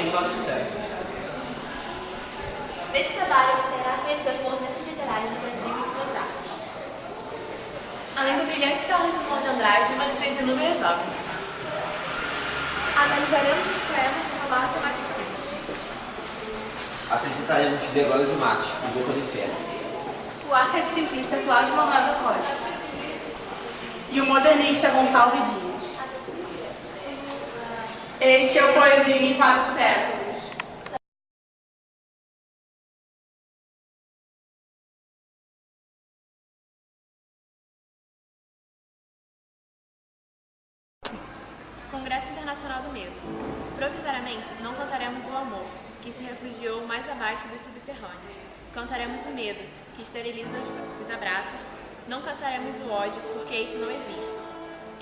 em 4 séculos. Neste trabalho, você irá conhecer os movimentos literários do Brasil e suas artes. Além do brilhante Carlos Drummond de Andrade, uma de suas inúmeras obras. Analisaremos os poemas de Omar tematicamente. Apresentaremos Gregório de Matos, O Boca do Inferno. O arcade simplista Cláudio Manuel da Costa. E o modernista Gonçalves Dias. Este é o Poesia em 4 séculos. Congresso Internacional do Medo. Provisoriamente, não cantaremos o amor, que se refugiou mais abaixo dos subterrâneos. Cantaremos o medo, que esteriliza os abraços. Não cantaremos o ódio, porque este não existe.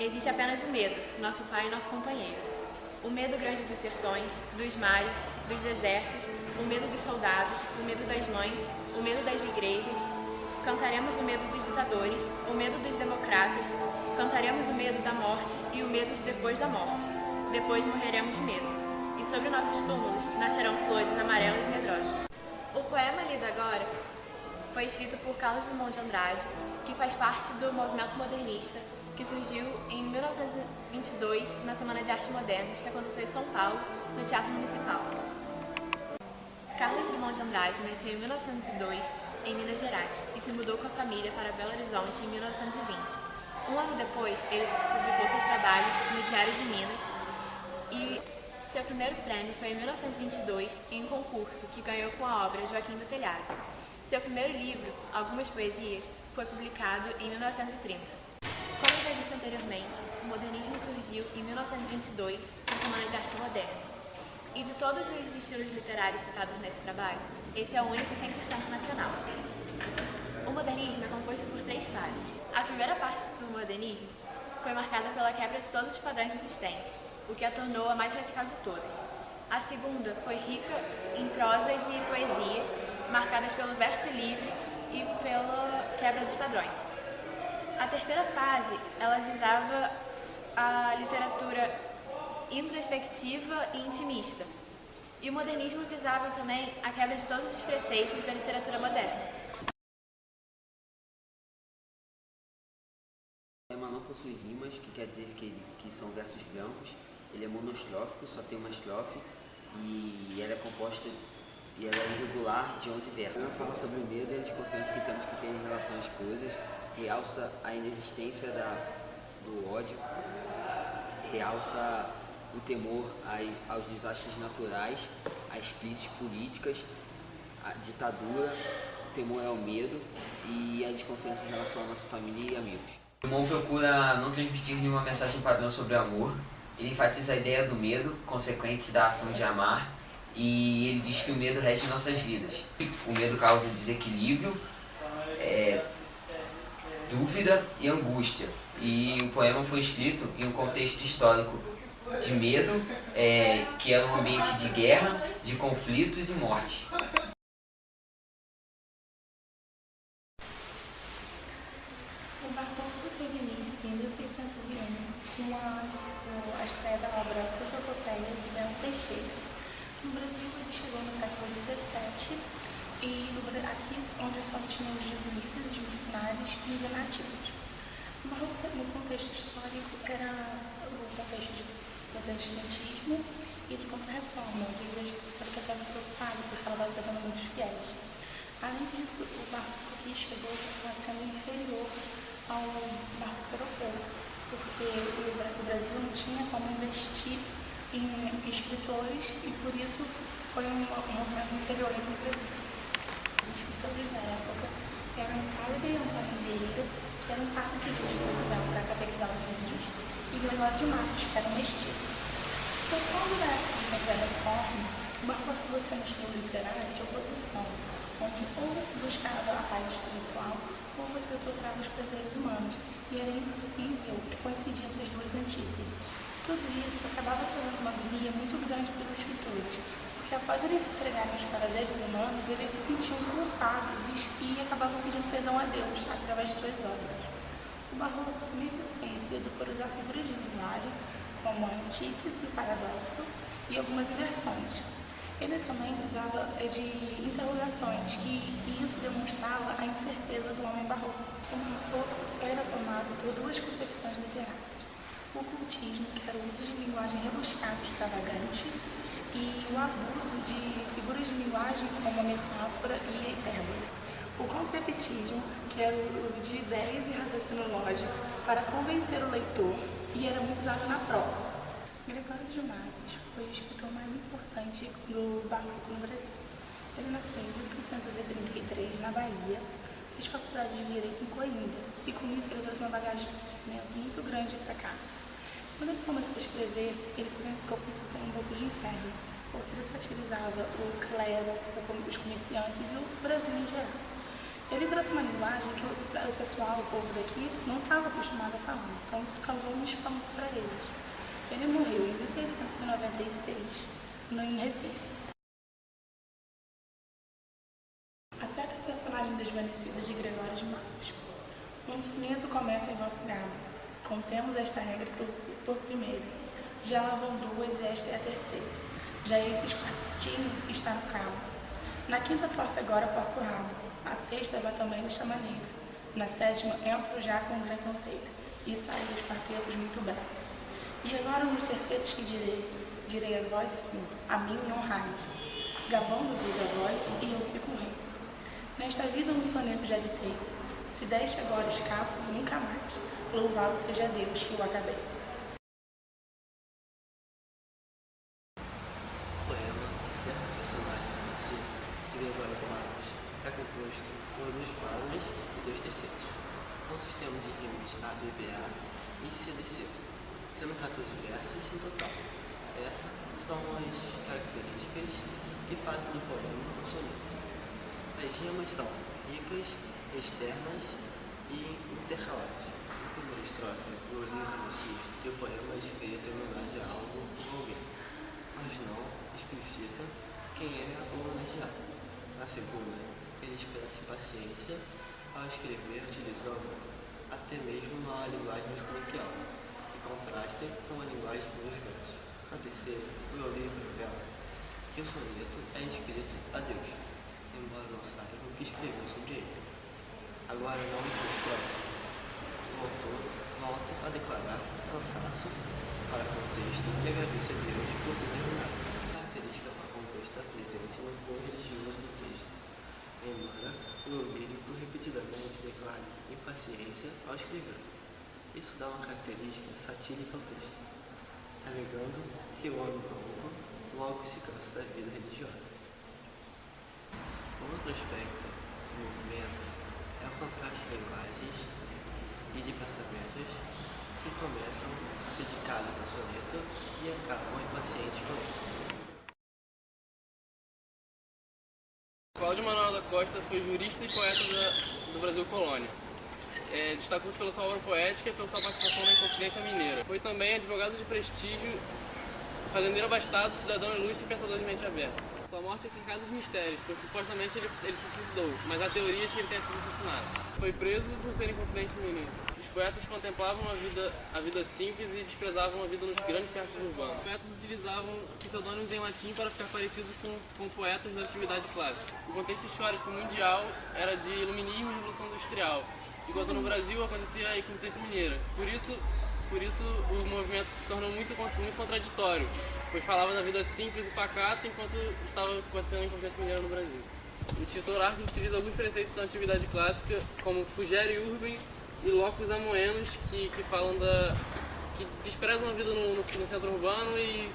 Existe apenas o medo, nosso pai e nosso companheiro. O medo grande dos sertões, dos mares, dos desertos, o medo dos soldados, o medo das mães, o medo das igrejas. Cantaremos o medo dos ditadores, o medo dos democratas. Cantaremos o medo da morte e o medo de depois da morte. Depois morreremos de medo. E sobre nossos túmulos nascerão flores amarelas e medrosas. O poema lido agora foi escrito por Carlos Drummond de Andrade, que faz parte do movimento modernista, que surgiu em 1922 na Semana de Arte Modernas, que aconteceu em São Paulo, no Teatro Municipal. Carlos Drummond de Andrade nasceu em 1902, em Minas Gerais, e se mudou com a família para Belo Horizonte em 1920. Um ano depois, ele publicou seus trabalhos no Diário de Minas e seu primeiro prêmio foi em 1922 em um concurso que ganhou com a obra Joaquim do Telhado. Seu primeiro livro, Algumas Poesias, foi publicado em 1930. Como já disse anteriormente, o modernismo surgiu em 1922 na Semana de Arte Moderna. E de todos os estilos literários citados nesse trabalho, esse é o único 100% nacional. O modernismo é composto por 3 fases. A primeira parte do modernismo foi marcada pela quebra de todos os padrões existentes, o que a tornou a mais radical de todas. A segunda foi rica em prosas e poesias, marcadas pelo verso livre e pela quebra dos padrões. A terceira fase, ela visava a literatura introspectiva e intimista. E o modernismo visava também a quebra de todos os preceitos da literatura moderna. O poema não possui rimas, que quer dizer que são versos brancos. Ele é monoestrófico, só tem uma estrofe, e ela é composta e ela é irregular de 11 versos. Ela fala sobre o medo e a desconfiança que temos que ter em relação às coisas, realça a inexistência do ódio, realça o temor aos desastres naturais, às crises políticas, à ditadura, o temor ao medo e a desconfiança em relação à nossa família e amigos. O Drummond procura não transmitir nenhuma mensagem padrão sobre o amor. Ele enfatiza a ideia do medo, consequente da ação de amar, e ele diz que o medo rege nossas vidas. O medo causa desequilíbrio, dúvida e angústia. E o poema foi escrito em um contexto histórico de medo, que era um ambiente de guerra, de conflitos e morte. O Barroco teve início em 1601 com a estreia da obra Prosopopeia de Bento Teixeira. No Brasil, ele chegou no século XVII e aqui onde só tinham os jesuítas, os missionários e os inativos. O Barroco, no contexto histórico, era o contexto de protestantismo e de contra-reforma. A Igreja Católica estava preocupada porque ela estava perdendo muitos fiéis. Além disso, o Barroco aqui chegou a ser inferior ao Barroco europeu, porque o Brasil não tinha como investir em escritores e por isso foi um movimento interior. Os escritores da época eram Padre Antônio Vieira, que era um padre que veio de Portugal para catequizar os índios, e Gregório de Matos, que era um mestiço. Por causa da época de contra-reforma, o Barroco acabou sendo um estilo literário de oposição, onde ou você buscava a paz espiritual ou você procurava os prazeres humanos, e era impossível coincidir essas duas antíteses. Tudo isso acabava trazendo uma agonia muito grande para os escritores, porque após eles se entregarem aos prazeres humanos, eles se sentiam culpados e acabavam pedindo perdão a Deus através de suas obras. O Barroco também foi conhecido por usar figuras de linguagem como a antítese e o paradoxo, e algumas inversões. Ele também usava de interrogações, e isso demonstrava a incerteza do homem barroco. O barroco era formado por duas concepções literárias: o cultismo, que era o uso de linguagem rebuscada e extravagante, e o abuso de figuras de linguagem como a metáfora e a hipérbole. O conceptismo, que era o uso de ideias e raciocínio lógico para convencer o leitor, e era muito usado na prosa. Gregório de Matos foi o escritor mais importante do barroco no Brasil. Ele nasceu em 1633, na Bahia, fez faculdade de Direito em Coimbra, e com isso ele trouxe uma bagagem de conhecimento muito grande para cá. Quando ele começou a escrever, ele ficou conhecido como um Boca de Inferno, porque ele satirizava o clero, os comerciantes e o Brasil em geral. Ele trouxe uma linguagem que o pessoal, o povo daqui, não estava acostumado a falar, então isso causou um espanto para eles. Ele morreu em 1696, em Recife. A certa personagem desvanecida de Gregório de Matos. Um soneto começa em vosso grado. Contemos esta regra por primeira. Já lá vão duas e esta é a terceira. Já esse quartinho está no cabo. Na quinta tosse agora porco o rabo. A sexta vai também desta maneira. Na sétima entro já com grande conceito. E saio dos quartetos muito bravo. E agora nos terceiros que direi a vós, Senhor, a mim me honrais. Gabando-vos a vós e eu fico rei. Nesta vida um soneto já ditei. Se deste agora escapo, nunca mais. Louvado seja Deus que o acabei. Poema Certo Personagem Conhecido, de Gregório de Matos, é composto por 2 quadros e 2 terceiros, com um sistema de rimas ABBA e CDC, sendo 14 versos em total. Essas são as características que fazem do poema um soneto. As rimas são ricas, externas e intercalares. A primeira estrofe glorifica no si que o poema é escrito em homenagem a algo ou alguém, mas não explicita quem é o homenageado. Na segunda, ele expressa paciência ao escrever utilizando até mesmo uma linguagem mais coloquial, que contrasta com a linguagem dos versos. Na terceira, o livro revela que o soneto é escrito a Deus, embora não saiba o que escreveu sobre ele. Agora, na última estrofe, o autor volta a declarar cansaço para com o texto e agradece a Deus por ter terminado. A característica composta presente no cor religioso do texto, embora o lírico repetidamente declare impaciência ao escrever. Isso dá uma característica satírica ao texto, alegando que o homem barroco logo se cansa da vida religiosa. Um outro aspecto do movimento é o contraste de linguagens e de pensamentos que começam dedicados ao soneto e acabam impacientes com ele. Cláudio Manuel da Costa foi jurista e poeta do Brasil Colônia. Destacou-se pela sua obra poética e pela sua participação na Inconfidência Mineira. Foi também advogado de prestígio, fazendeiro abastado, cidadão ilustre e pensador de mente aberta. Sua morte é cercada de mistérios, pois supostamente ele se suicidou, mas há teorias que ele tenha sido assassinado. Foi preso por ser inconfidente menino. Os poetas contemplavam a vida simples e desprezavam a vida nos grandes centros urbanos. Os poetas utilizavam pseudônimos em latim para ficar parecidos com poetas da atividade clássica. O contexto histórico mundial era de iluminismo e revolução industrial, enquanto no Brasil acontecia a Inconfidência Mineira. Por isso o movimento se tornou muito contraditório, pois falava da vida simples e pacata enquanto estava acontecendo a Inconfidência Mineira no Brasil. O escritor Arco utiliza alguns preceitos da atividade clássica, como Fugere Urbem e Locus Amoenos, que que desprezam a vida no centro urbano e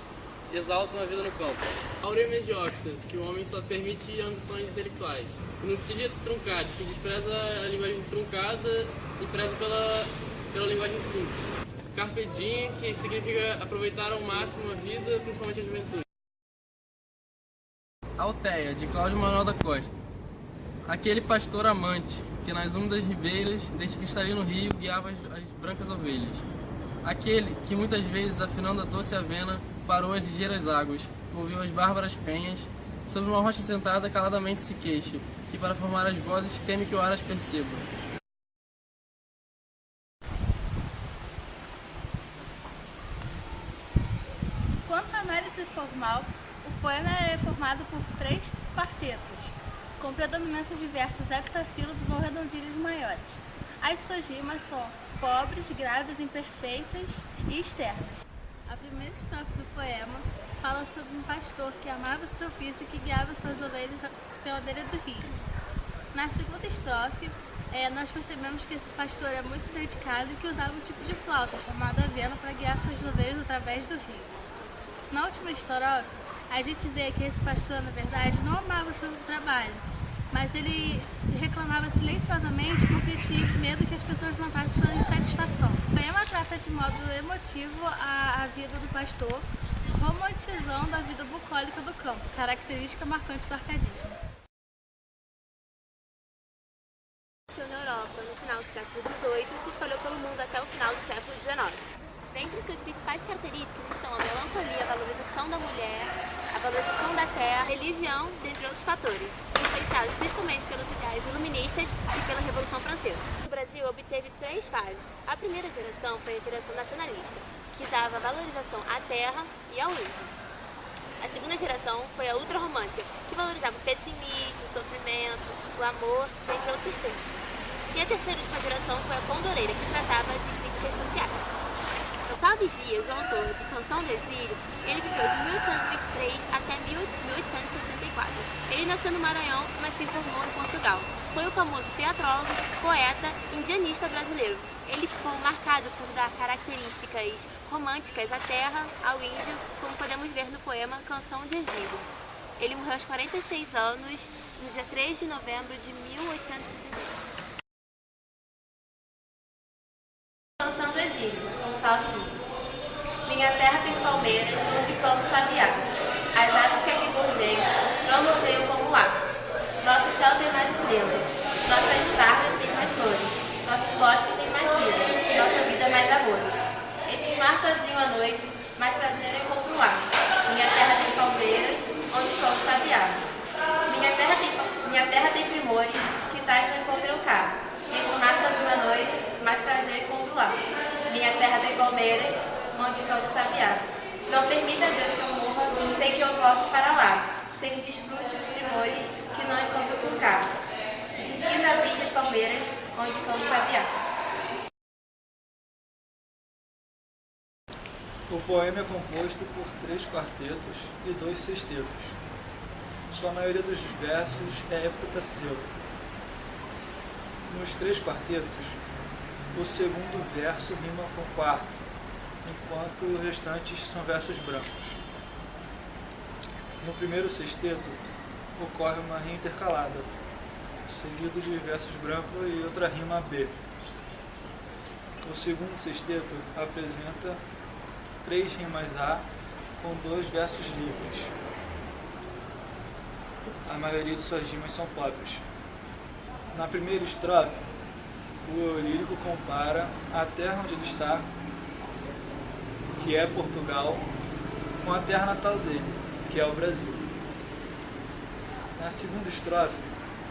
exaltam a vida no campo. Aurea Mediocritas, que o homem só se permite ambições intelectuais. Nutilia Truncatis, que despreza a linguagem truncada e preza pela linguagem simples. Carpe Diem, que significa aproveitar ao máximo a vida, principalmente a juventude. Alteia, de Cláudio Manuel da Costa. Aquele pastor amante, que nas úmidas ribeiras, deste cristalino rio, guiava as brancas ovelhas. Aquele que muitas vezes, afinando a doce avena, parou as ligeiras águas, ouviu as bárbaras penhas, sobre uma rocha sentada caladamente se queixa, que para formar as vozes teme que o ar as perceba. Quanto a análise e formal, o poema é formado por 3 quartetos, com predominância de versos heptassílabos ou redondilhas maiores. As suas rimas são pobres, graves, imperfeitas e externas. A primeira estrofe do poema fala sobre um pastor que amava seu ofício e que guiava suas ovelhas pela beira do rio. Na segunda estrofe, nós percebemos que esse pastor é muito dedicado e que usava um tipo de flauta, chamada avena, para guiar suas ovelhas através do rio. Na última estrofe, a gente vê que esse pastor, na verdade, não amava o seu trabalho, mas ele reclamava silenciosamente porque tinha medo que as pessoas notassem sua insatisfação. O poema trata de modo emotivo a vida do pastor, romantizando a vida bucólica do campo, característica marcante do arcadismo. Na Europa, no final do século XVIII, e se espalhou pelo mundo até o final do século XIX. Dentre suas principais características estão a melancolia, a valorização da mulher, a valorização da terra, a religião, dentre outros fatores, influenciados principalmente pelos ideais iluministas e pela Revolução Francesa. O Brasil obteve 3 fases. A primeira geração foi a geração nacionalista, que dava valorização à terra e ao índio. A segunda geração foi a ultrarromântica, que valorizava o pessimismo, o sofrimento, o amor, entre outros temas. E a terceira e última geração foi a condoreira, que tratava de críticas sociais. Gonçalves Dias, o autor de Canção do Exílio, ele viveu de 1823 até 1864. Ele nasceu no Maranhão, mas se formou em Portugal. Foi o famoso teatrólogo, poeta, indianista brasileiro. Ele ficou marcado por dar características românticas à terra, ao índio, como podemos ver no poema Canção de Exílio. Ele morreu aos 46 anos, no dia 3 de novembro de 1861. Canção do Exílio, Gonçalves Dias. Minha terra tem palmeiras, onde canto sabiá. As aves que aqui gorjeiam, não gorjeiam como lá. Nosso céu tem mais estrelas, nossas fardas têm mais flores, nossos bosques têm mais vida, nossa vida mais amores. Esses mar sozinho à noite, mais prazer eu encontro lá. Minha terra tem palmeiras, onde canto sabiá. Minha terra tem primores, que tais não encontro eu cá. Esse mar sozinho à noite, mais prazer encontro lá. Minha terra tem palmeiras, onde canto sabiá. Não permita, Deus, que eu morra, sei que eu volte para lá. Sei que desfrute os primores, que não encontro por cá. Seguindo a vista as palmeiras, onde canto sabiá. O poema é composto por 3 quartetos e 2 sextetos. Sua maioria dos versos é heptassílabo. Nos 3 quartetos, o segundo verso rima com o quarto, enquanto os restantes são versos brancos. No primeiro sexteto, ocorre uma rima intercalada, seguido de versos brancos e outra rima B. O segundo sexteto apresenta 3 rimas A com 2 versos livres. A maioria de suas rimas são pobres. Na primeira estrofe, o lírico compara a terra onde ele está, que é Portugal, com a terra natal dele, que é o Brasil. Na segunda estrofe,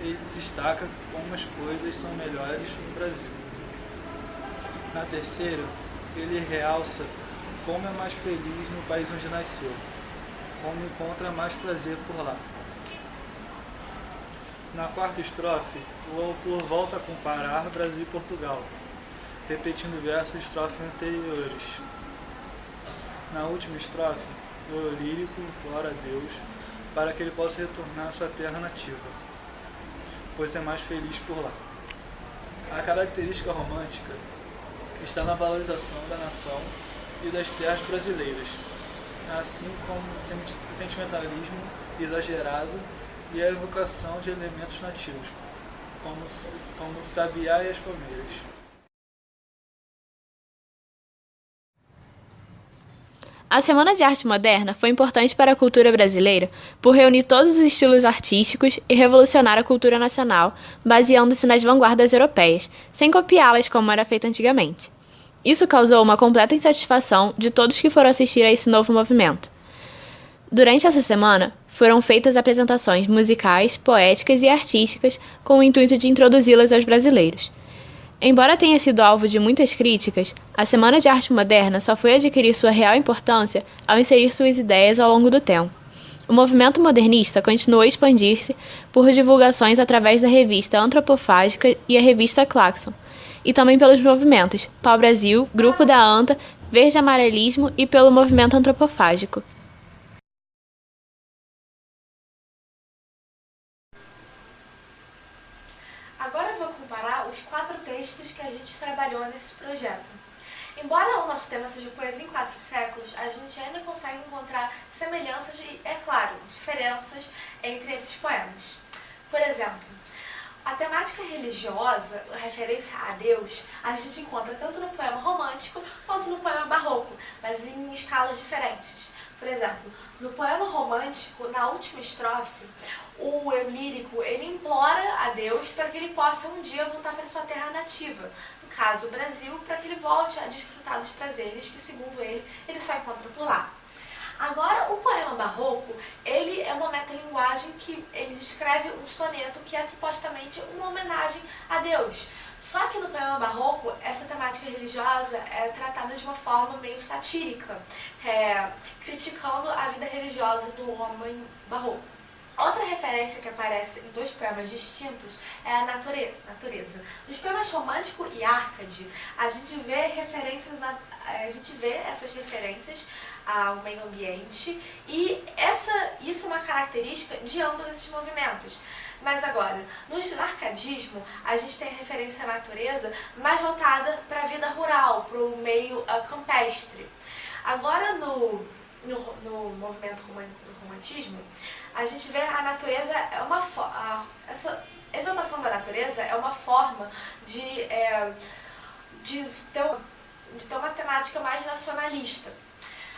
ele destaca como as coisas são melhores no Brasil. Na terceira, ele realça como é mais feliz no país onde nasceu, como encontra mais prazer por lá. Na quarta estrofe, o autor volta a comparar Brasil e Portugal, repetindo versos de estrofes anteriores. Na última estrofe, o lírico implora a Deus para que ele possa retornar à sua terra nativa, pois é mais feliz por lá. A característica romântica está na valorização da nação e das terras brasileiras, assim como o sentimentalismo exagerado e a evocação de elementos nativos, como o sabiá e as palmeiras. A Semana de Arte Moderna foi importante para a cultura brasileira por reunir todos os estilos artísticos e revolucionar a cultura nacional, baseando-se nas vanguardas europeias, sem copiá-las como era feito antigamente. Isso causou uma completa insatisfação de todos que foram assistir a esse novo movimento. Durante essa semana, foram feitas apresentações musicais, poéticas e artísticas com o intuito de introduzi-las aos brasileiros. Embora tenha sido alvo de muitas críticas, a Semana de Arte Moderna só foi adquirir sua real importância ao inserir suas ideias ao longo do tempo. O movimento modernista continuou a expandir-se por divulgações através da revista Antropofágica e a revista Claxon, e também pelos movimentos Pau-Brasil, Grupo da ANTA, Verde Amarelismo e pelo movimento antropofágico. Agora eu vou comparar os 4 textos que a gente trabalhou nesse projeto. Embora o nosso tema seja Poesia em 4 séculos, a gente ainda consegue encontrar semelhanças e, é claro, diferenças entre esses poemas. Por exemplo, a temática religiosa, a referência a Deus, a gente encontra tanto no poema romântico quanto no poema barroco, mas em escalas diferentes. Por exemplo, no poema romântico, na última estrofe, o eu lírico ele implora a Deus para que ele possa um dia voltar para sua terra nativa, no caso o Brasil, para que ele volte a desfrutar dos prazeres que, segundo ele só encontra por lá. Agora, o poema barroco, ele é uma metalinguagem que ele descreve um soneto que é supostamente uma homenagem a Deus. Só que no poema barroco, essa temática religiosa é tratada de uma forma meio satírica, criticando a vida religiosa do homem barroco. Outra referência que aparece em 2 poemas distintos é a natureza. Nos poemas Romântico e Árcade, a gente vê essas referências ao meio ambiente e isso é uma característica de ambos esses movimentos. Mas agora, no arcadismo, a gente tem a referência à natureza mais voltada para a vida rural, para o meio campestre. Agora, no movimento romantismo, a gente vê a natureza essa exaltação da natureza é uma forma de ter uma temática mais nacionalista.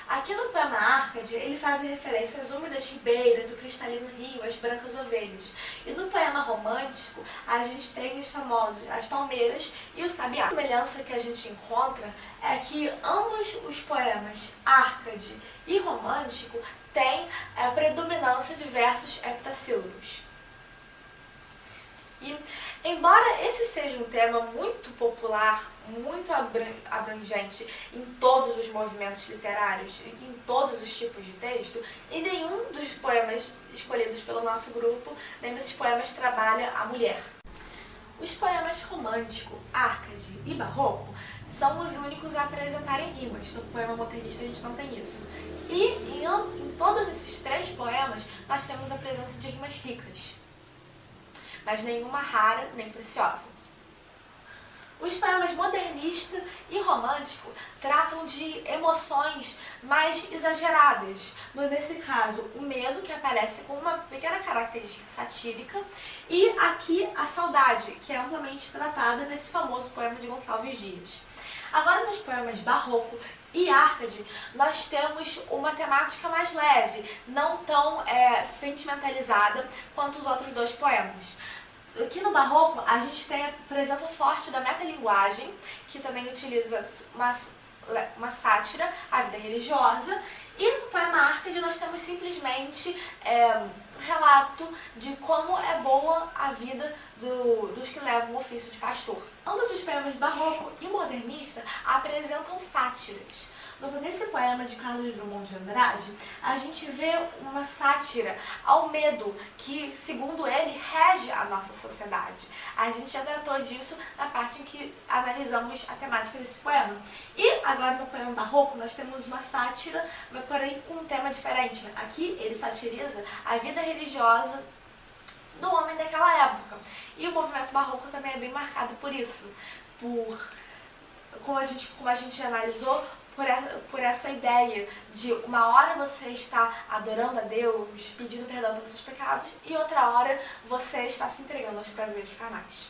Aqui no poema Árcade, ele faz referência às úmidas ribeiras, o cristalino rio, as brancas ovelhas. E no poema romântico, a gente tem as palmeiras e o sabiá. A semelhança que a gente encontra é que ambos os poemas Árcade e romântico têm a predominância de versos heptassílabos. E, embora esse seja um tema muito popular, muito abrangente em todos os movimentos literários, em todos os tipos de texto, e nenhum dos poemas escolhidos pelo nosso grupo, nem desses poemas trabalha a mulher. Os poemas romântico, Árcade e barroco são os únicos a apresentarem rimas. No poema modernista a gente não tem isso. E em todos esses 3 poemas nós temos a presença de rimas ricas, mas nenhuma rara nem preciosa. Os poemas modernista e romântico tratam de emoções mais exageradas. Nesse caso, o medo, que aparece com uma pequena característica satírica, e aqui a saudade, que é amplamente tratada nesse famoso poema de Gonçalves Dias. Agora, nos poemas barroco e Árcade, nós temos uma temática mais leve, não tão sentimentalizada quanto os outros 2 poemas. Aqui no barroco, a gente tem a presença forte da metalinguagem, que também utiliza uma sátira, a vida religiosa, e no poema Árcade nós temos simplesmente um relato de como é boa a vida dos que levam o ofício de pastor. Ambos os poemas barroco e modernista apresentam sátiras. Nesse poema de Carlos Drummond de Andrade, a gente vê uma sátira ao medo que, segundo ele, rege a nossa sociedade. A gente já tratou disso na parte em que analisamos a temática desse poema. E agora no poema barroco nós temos uma sátira, mas porém com um tema diferente. Aqui ele satiriza a vida religiosa do homem daquela época. E o movimento barroco também é bem marcado por isso, como a gente analisou, por essa ideia de uma hora você está adorando a Deus, pedindo perdão pelos seus pecados, e outra hora você está se entregando aos prazeres carnais.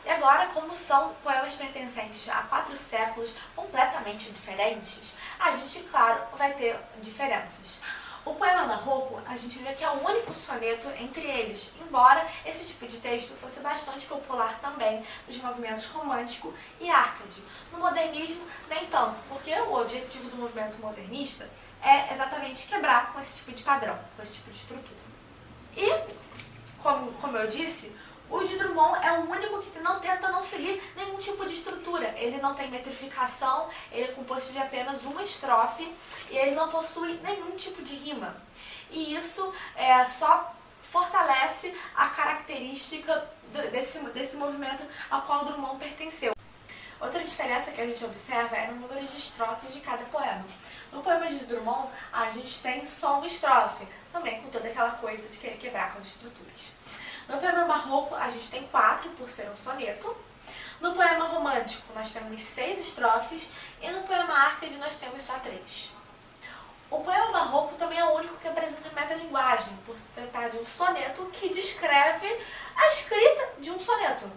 E agora, como são poemas pertencentes a 4 séculos completamente diferentes, a gente, claro, vai ter diferenças. O poema barroco, a gente vê que é o único soneto entre eles, embora esse tipo de texto fosse bastante popular também nos movimentos romântico e Árcade. No modernismo, nem tanto, porque o objetivo do movimento modernista é exatamente quebrar com esse tipo de padrão, com esse tipo de estrutura. E, como eu disse, O de Drummond é o único que não tenta não seguir nenhum tipo de estrutura. Ele não tem metrificação, ele é composto de apenas uma estrofe e ele não possui nenhum tipo de rima. E isso só fortalece a característica desse movimento ao qual Drummond pertenceu. Outra diferença que a gente observa é no número de estrofes de cada poema. No poema de Drummond, a gente tem só uma estrofe, também com toda aquela coisa de querer quebrar com as estruturas. No poema barroco, a gente tem 4, por ser um soneto. No poema romântico, nós temos 6 estrofes. E no poema Arcade, nós temos só 3. O poema barroco também é o único que apresenta metalinguagem, por se tratar de um soneto que descreve a escrita de um soneto.